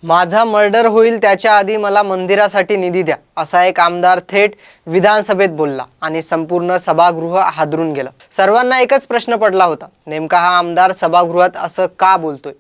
माझा मर्डर होईल त्याच्या आधी मला मंदिरासाठी निधी द्या, असा एक आमदार थेट विधानसभेत बोलला आणि संपूर्ण सभागृह हादरून गेलं। सर्वांना एकच प्रश्न पडला होता, नेमका हा आमदार सभागृहात असं का बोलतोय?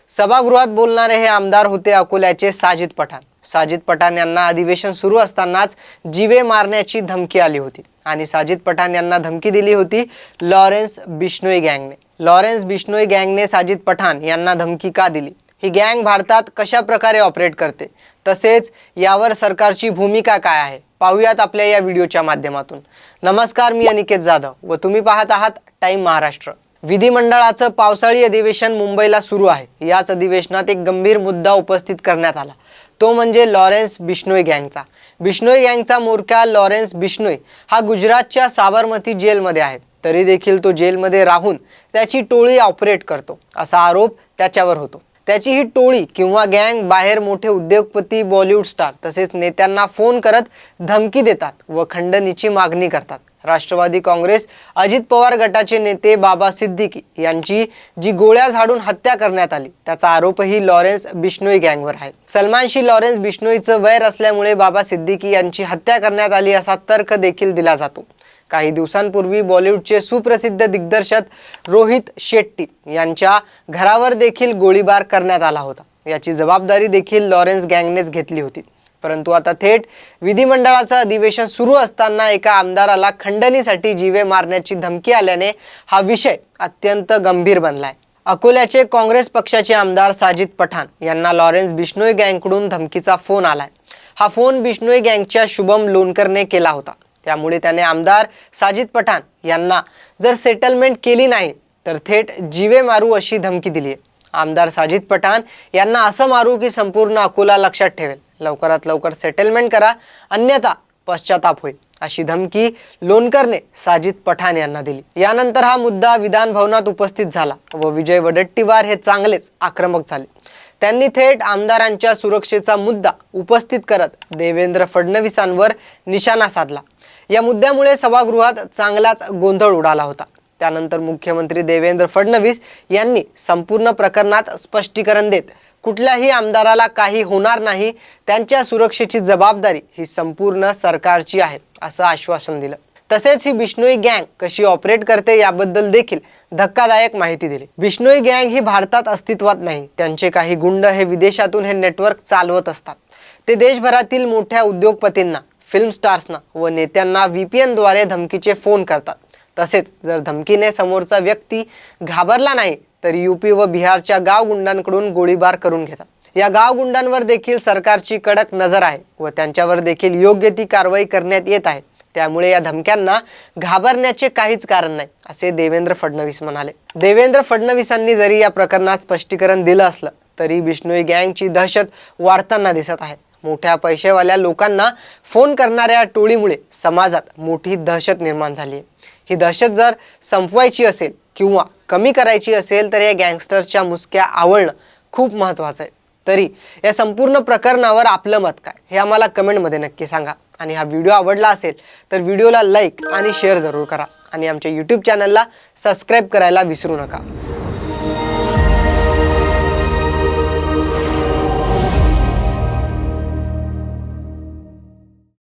सभागृहात बोलणारे हे आमदार होते अकोल्याचे साजिद पठाण। साजिद पठाण यांना अधिवेशन सुरू असतानाच जीवे मारण्याची धमकी आली होती आणि साजिद पठाण यांना धमकी दिली होती लॉरेन्स बिश्नोई गँगने। लॉरेन्स बिश्नोई गँगने साजिद पठाण यांना धमकी का दिली? ही गँग भारतात कशा प्रकारे ऑपरेट करते, तसेच यावर सरकारची भूमिका काय आहे, पाहूयात आपल्या या व्हिडिओच्या माध्यमातून। नमस्कार, मी अनिकेत जाधव व तुम्ही पाहत आहात टाइम महाराष्ट्र। विधिमंडळाचं पावसाळी अधिवेशन मुंबईला सुरू आहे। याच अधिवेशनात एक गंभीर मुद्दा उपस्थित करण्यात आला, तो म्हणजे लॉरेन्स बिश्नोई गँगचा। बिश्नोई गँगचा म्होरक्या लॉरेन्स बिश्नोई हा गुजरातच्या साबरमती जेलमध्ये आहे, तरी देखील तो जेलमध्ये राहून त्याची टोळी ऑपरेट करतो असा आरोप त्याच्यावर होतो। त्याची ही टोळी किंवा गँग बाहेर मोठे उद्योगपती, बॉलिवूड स्टार तसेच नेत्यांना फोन करत धमकी देतात व खंडणीची मागणी करतात। राष्ट्रवादी काँग्रेस अजित पवार गटाचे नेते बाबा सिद्दीकी यांची जी गोळ्या झाडून हत्या करण्यात आली, त्याचा आरोपही लॉरेन्स बिश्नोई गँगवर आहे। सलमानशी लॉरेन्स बिश्नोईचं वैर असल्यामुळे बाबा सिद्दीकी यांची हत्या करण्यात आली असा तर्क देखील दिला जातो। काही दिवसांपूर्वी बॉलिवूडचे सुप्रसिद्ध दिग्दर्शक रोहित शेट्टी यांच्या घरावर देखील गोळीबार करण्यात आला होता। याची जबाबदारी देखील लॉरेन्स गँगनेच घेतली होती। परंतु आता थेट विधिमंडळाचं अधिवेशन सुरू असताना एका आमदाराला खंडणीसाठी जीवे मारण्याची धमकी आल्याने हा विषय अत्यंत गंभीर बनलाय। अकोल्याचे काँग्रेस पक्षाचे आमदार साजिद पठाण यांना लॉरेन्स बिश्नोई गँगकडून धमकीचा फोन आलाय। हा फोन बिश्नोई गँगच्या शुभम लोणकरने केला होता। त्यामुळे त्याने आमदार साजिद पठाण यांना जर सेटलमेंट केली नाही तर थेट जीवे मारू अशी धमकी दिली आहे। आमदार साजिद पठाण यांना असं मारू की संपूर्ण अकोला लक्षात ठेवेल, लवकरात लवकर सेटलमेंट करा, अन्यथा पश्चाताप होईल, अशी धमकी लोणकरने साजिद पठाण यांना दिली। यानंतर हा मुद्दा विधान भवनात उपस्थित झाला व विजय वडेट्टीवार हे चांगलेच आक्रमक झाले। त्यांनी थेट आमदारांच्या सुरक्षेचा मुद्दा उपस्थित करत देवेंद्र फडणवीसांवर निशाणा साधला। या मुद्द्यामुळे सभागृहात चांगलाच गोंधळ उडाला होता। त्यानंतर मुख्यमंत्री देवेंद्र फडणवीस यांनी संपूर्ण प्रकरणात स्पष्टीकरण देत कुठल्याही आमदाराला काही होणार नाही, त्यांच्या सुरक्षेची जबाबदारी ही संपूर्ण सरकारची आहे असं आश्वासन दिलं। तसेच ही बिश्नोई गँग कशी ऑपरेट करते याबद्दल देखील धक्कादायक माहिती दिली। बिश्नोई गँग ही भारतात अस्तित्वात नाही, त्यांचे काही गुंड हे विदेशातून हे नेटवर्क चालवत असतात। ते देशभरातील मोठ्या उद्योगपतींना, फिल्म स्टार्सना व नेत्यांना VPN द्वारे धमकीचे फोन करतात। तसेच जर धमकीने समोरचा व्यक्ती घाबरला नाही तर UP व बिहारच्या गाव गुंडांकडून गोळीबार करून घेतात। या गाव गुंडांवर देखील सरकारची कडक नजर आहे व त्यांच्यावर देखील योग्य ती कारवाई करण्यात येत आहे। त्यामुळे या धमक्यांना घाबरण्याचे काहीच कारण नाही, असे देवेंद्र फडणवीस म्हणाले। देवेंद्र फडणवीसांनी जरी या प्रकरणात स्पष्टीकरण दिलं असलं तरी बिश्नोई गँगची दहशत वाढताना दिसत आहे। मोठ्या पैशावाल्या लोकांना फोन करणाऱ्या टोळीमुळे समाजात मोठी दहशत निर्माण झाली आहे। ही दहशत जर संपवायची असेल किंवा कमी करायची असेल तर या गँगस्टरच्या मुसक्या आवळणं खूप महत्त्वाचं आहे। तरी या संपूर्ण प्रकरणावर आपलं मत काय हे आम्हाला कमेंटमध्ये नक्की सांगा आणि हा व्हिडिओ आवडला असेल तर व्हिडिओला लाईक आणि शेअर जरूर करा आणि आमच्या YouTube चॅनलला सबस्क्राईब करायला विसरू नका।